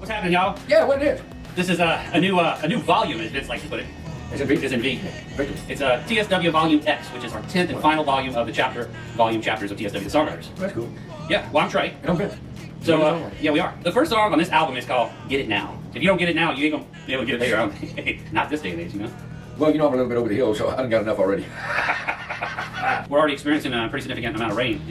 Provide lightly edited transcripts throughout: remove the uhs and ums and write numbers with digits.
What's happening, y'all? Yeah, what it is? This is a new volume, as Vince likes to put it. It's in V. It's in V. Victor. It's TSW Volume X, which is our 10th and final volume of the volume chapters of TSW the Songwriters. That's cool. Yeah, well, I'm Trey. And I'm Vince. So, yeah, we are. The first song on this album is called Get It Now. If you don't get it now, you ain't gonna be able to get it later on. Not this day and age, you know? Well, you know, I'm a little bit over the hill, so I done got enough already. We're already experiencing a pretty significant amount of rain.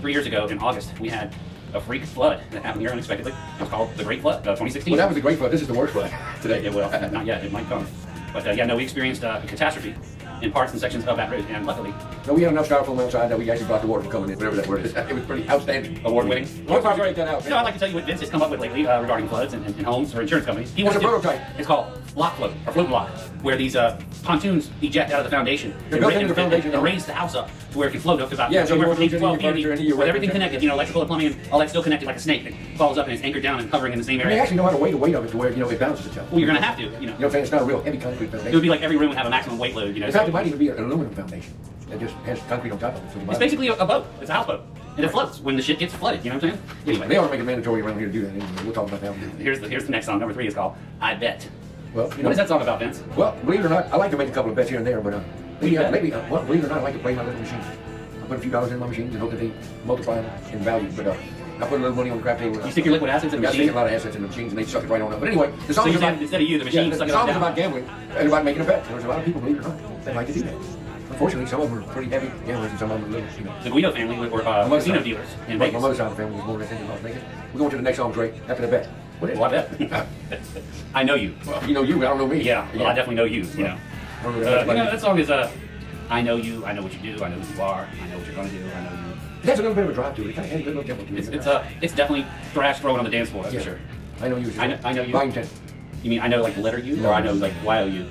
3 years ago, in August, we had a freak flood that happened here unexpectedly. It was called the Great Flood of 2016. Well, that was the great flood. This is the worst flood today. It will. Not yet. It might come. But yeah, no, we experienced a catastrophe in parts and sections of that road, and luckily, No, we had enough styrofoam outside that we actually blocked the water from coming in, whatever that word is. It was pretty outstanding. award-winning. Let's not break that out. You know, I'd like to tell you what Vince has come up with lately regarding floods and homes or insurance companies. He It's wants a to- prototype. It's called block float, or float block, where these pontoons eject out of the foundation They're built into the foundation, and raise the house up to where it can float up to about Yeah, so anywhere you from 8 to want 12 to furniture into feet your with everything residence. connected, you know, electrical and plumbing, all that's still connected like a snake that falls up and is anchored down and hovering in the same And they area. actually know how to weigh the weight of it to where, you know, it balances itself. Well, you're going to have to, you know. You know what I'm saying? It's not a real heavy concrete It would foundation. be like every room would have a maximum weight load, you know. In fact, it might even be an aluminum foundation that just has concrete on top of it. So It's basically a boat. It's a houseboat. And it floats when the shit gets flooded, you know what I'm saying? Anyway, They ought to make it mandatory around here to do that anyway. We'll talk about that one. here's the next song. Number 3 is called I Bet. Well, you know, What is that song about, Vince? Well, believe it or not, I like to make a couple of bets here and there, but well, believe it or not, I like to play my little machines. I put a few dollars in my machines and hope that they multiply in value. But I put a little money on the crap table. You stick your liquid assets in the I machine? stick a lot of assets in the machines and they suck it right on up. But anyway, the So song is about instead of you, the machine the suck it song on is down. about gambling and about making a bet. There's a lot of people, believe it or not, that like to do that. Unfortunately, some of them are pretty heavy gamblers and some of them are little, you know. The Guido family were casino dealers in My Vegas. mother's side of the family was born in Las Vegas. We're going to the next song, Trey, after the bet. What is Well, I it? bet. I know you. Well, you know you, but I don't know me. Yeah, well, I definitely know you, you know. I don't know You everybody. know, that song is, I know you, I know what you do, I know who you are, I know what you're going to do, I know you. It has a little bit of a drive to it. It kind of has a good little tempo to it. It's definitely thrash throwing on the dance floor, that's Yeah. for sure. I know you. I know you. Volume 10. You mean I know like the letter U, No. or I know like Y-O-U?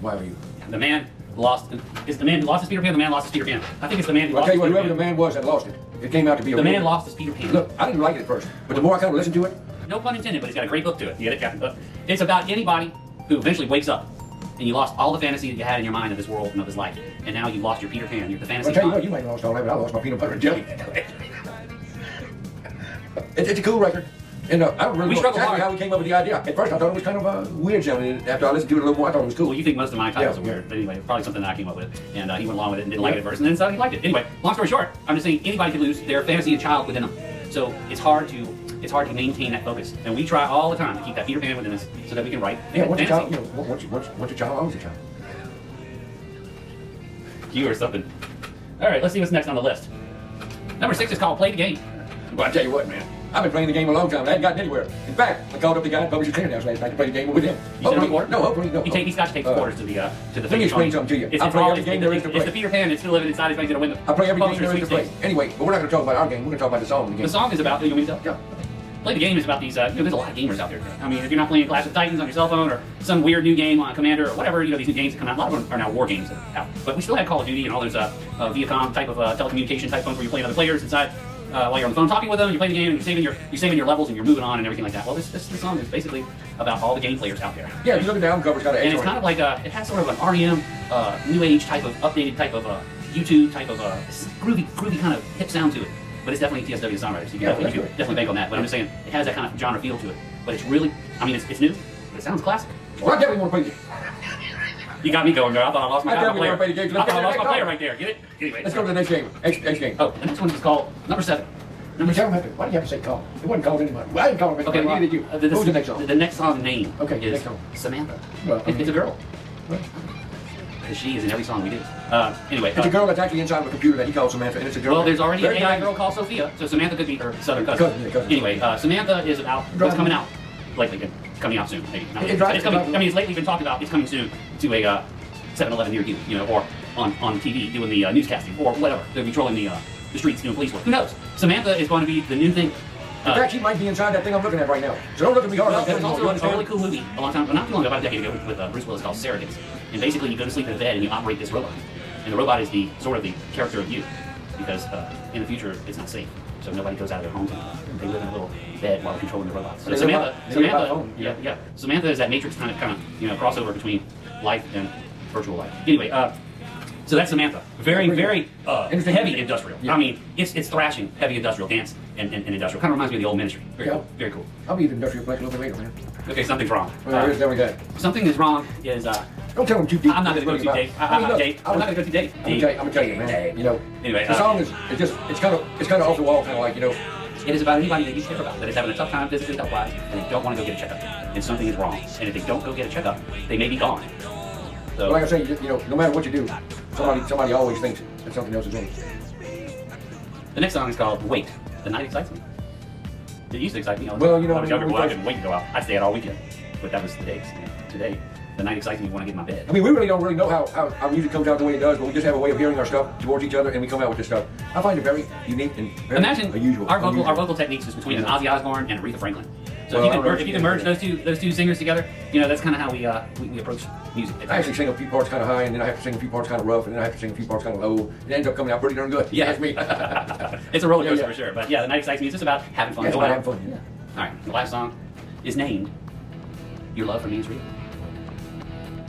Why are you? The man lost, is the man who lost his Peter Pan, the man lost his Peter Pan? I think it's the man who I'll lost tell his you what, Peter whoever the Pan. man was that lost it, it came out to be a The man real- lost his Peter Pan. Look, I didn't like it at first, but the more I kind of listened to it, No pun intended, but it's got a great look to it. You get it, Captain? It's about anybody who eventually wakes up and you lost all the fantasy that you had in your mind of this world and of his life, and now you've lost your Peter Pan. You're the fantasy. I'll tell you god. what, you might have lost all that, but I lost my peanut butter and jelly. It's a cool record. And I don't really We know struggle exactly hard. how we came up with the idea. At first, I thought it was kind of weird sounding. And after I listened to it a little more, I thought it was cool. Well, you think most of my titles Yeah. are weird, but anyway, it's probably something that I came up with. And he went along with it and didn't like it at first, and then decided he liked it. Anyway, long story short, I'm just saying anybody can lose their fantasy child within them. So it's hard to maintain that focus. And we try all the time to keep that Peter Pan within us so that we can write Yeah, once a fantasy. child, you know, once a child, always a child. You or something. All right, let's see what's next on the list. Number 6 is called Play the Game. Well, I tell you what, man. I've been playing the game a long time. I hadn't gotten anywhere. In fact, I called up the guy at Publishers Clearinghouse last night to play the game with him. You sent him a quarter? No, hopefully, no. He's got to take the quarters to the Let me explain something to you. It's, I it's, play all, every it's, game there is to it's play. the Peter Pan. It's still living inside his face. He's gonna win the I play every game Publishers there is to play. sweepstakes. Anyway, but we're not going to talk about our game. We're going to talk about the song of the game. The song is about. You want me to tell? Yeah. Play the Game is about these. You know, there's a lot of gamers out there. I mean, if you're not playing Clash of Titans on your cell phone or some weird new game on Commander or whatever, you know, these new games that come out. A lot of them are now war games that are out. But we still have Call of Duty and all those Viacom type of telecommunication type phones where you play other players inside. While you're on the phone talking with them, you play the game, and you're saving your levels, and you're moving on, and everything like that. Well, this song is basically about all the game players out there. Yeah, if you look at the album cover, it's got an And X it's on kind it. of like it has sort of an REM, new age type of updated type of YouTube type of groovy kind of hip sound to it. But it's definitely TSW songwriters. You can Yeah, definitely, that's you good. can definitely bank on that. But I'm just saying it has that kind of genre feel to it. But it's really, I mean, it's new, but it sounds classic. Well, I definitely want to play the game. You got me going there. I thought I lost my I definitely player. wanna play the game, so I let's thought I get lost to my the player next right there. Get it? Anyway, Let's go to the next game. X game. Oh, the next one is called number 7. Number 7. Why do you have to say call? It wasn't called anybody. Well, I didn't call him anybody. Okay, Neither did you. Who's the next song? The next song name Okay, is next song. Samantha. Well, I mean- It's a girl. What? Because she is in every song we do. Anyway. It's a girl that's actually inside of a computer that he calls Samantha, and it's a girl. Well, there's already an Very AI nice. girl called Sophia, so Samantha could be her southern cousin. Cousin. Anyway, Samantha is about, it's coming out, lately, coming out soon, maybe. Not lately. It's coming, I mean, it's lately been talked about, it's coming soon to a 7-Eleven near you, you know, or on TV doing the newscasting, or whatever. They're patrolling the streets doing police work. Who knows? Samantha is going to be the new thing. In fact, she might be inside that thing I'm looking at right now. So don't look at me hard Well, like there that. was You also a really understand? cool movie a long time, well, not too long ago, about a decade ago, with Bruce Willis called Surrogates. And basically, you go to sleep in a bed and you operate this robot. And the robot is the sort of the character of you, because in the future it's not safe. So nobody goes out of their homes anymore. They live in a little bed while controlling the robots. So They live by phone. yeah. Samantha is that Matrix kind of crossover between life and virtual life. Anyway, So that's Samantha. Very, very Interesting. heavy industrial. Yeah. I mean, it's thrashing, heavy industrial dance and industrial. Kind of reminds me of the old Ministry. Very Yeah. cool. Very cool. I'll be at the industrial place a little bit later, man. Okay, something's wrong. Well, there's definitely that. Something is wrong is Don't tell them too deep. I'm not going to go too deep. I'm not going to go too deep. I'm gonna tell you, man. You know, Anyway, the song is it's kind of off the wall, kind of like, you know. It is about anybody that you care about that is having a tough time physically, health-wise, and they don't want to go get a checkup. And something is wrong. And if they don't go get a checkup, they may be gone. So, But like I say, you know, no matter what you do, somebody always thinks that something else is wrong. the next song is called Wait. The Night Excites Me. It used to excite me all the Well, time. you know, when I was younger, when we boy, I first- couldn't wait to go out. I'd stay out all weekend. But that was the days. Today, the night excites me when I get in my bed. I mean, we really don't know how our music comes out the way it does, but we just have a way of hearing our stuff towards each other, and we come out with this stuff. I find it very unique and very Imagine unusual. our vocal techniques is between an Ozzy Osbourne and Aretha Franklin. So Well, if you can merge those two singers together, you know, that's kind of how we approach music. I actually sing a few parts kind of high, and then I have to sing a few parts kind of rough, and then I have to sing a few parts kind of low. It ends up coming out pretty darn good. Yeah. That's me. It's a roller coaster Yeah. for sure. But yeah, the night excites me. It's just about having fun. Yeah, it's going about out. having fun. Yeah. All right, the last song is named "Your Love for Me Is Real."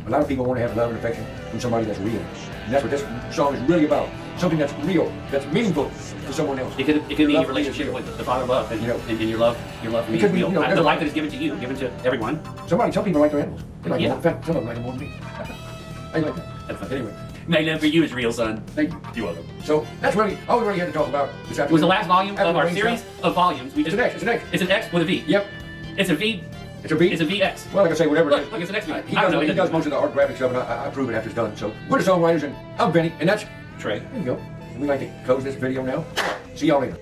A lot of people want to have love and affection from somebody that's real, and that's what this song is really about. Something that's real, that's meaningful to someone else. It could be Your your love for me is relationship real. with the Father above, and, You know, and your love for me it could is be, real. you know, the there's- life that is given to you, given to everyone. Some people like their animals. They like Yeah. them. In fact, some of them like them more than me. I like that. That's fine. Anyway, My love for you is real, son. thank you. You're welcome. So that's really all we really had to talk about this afternoon. It was the last volume After of the our rain series stuff. of volumes. We It's just an X. It's an X. It's an X with a V. Yep. It's a V. It's a B. It's a VX. Well, like I say, whatever. Look, it's an X. He I don't know. he does most of the art graphics stuff, and I approve it after it's done. So we're the songwriters, and I'm Benny, and that's Trey. there you go. And we like to close this video now. See y'all later.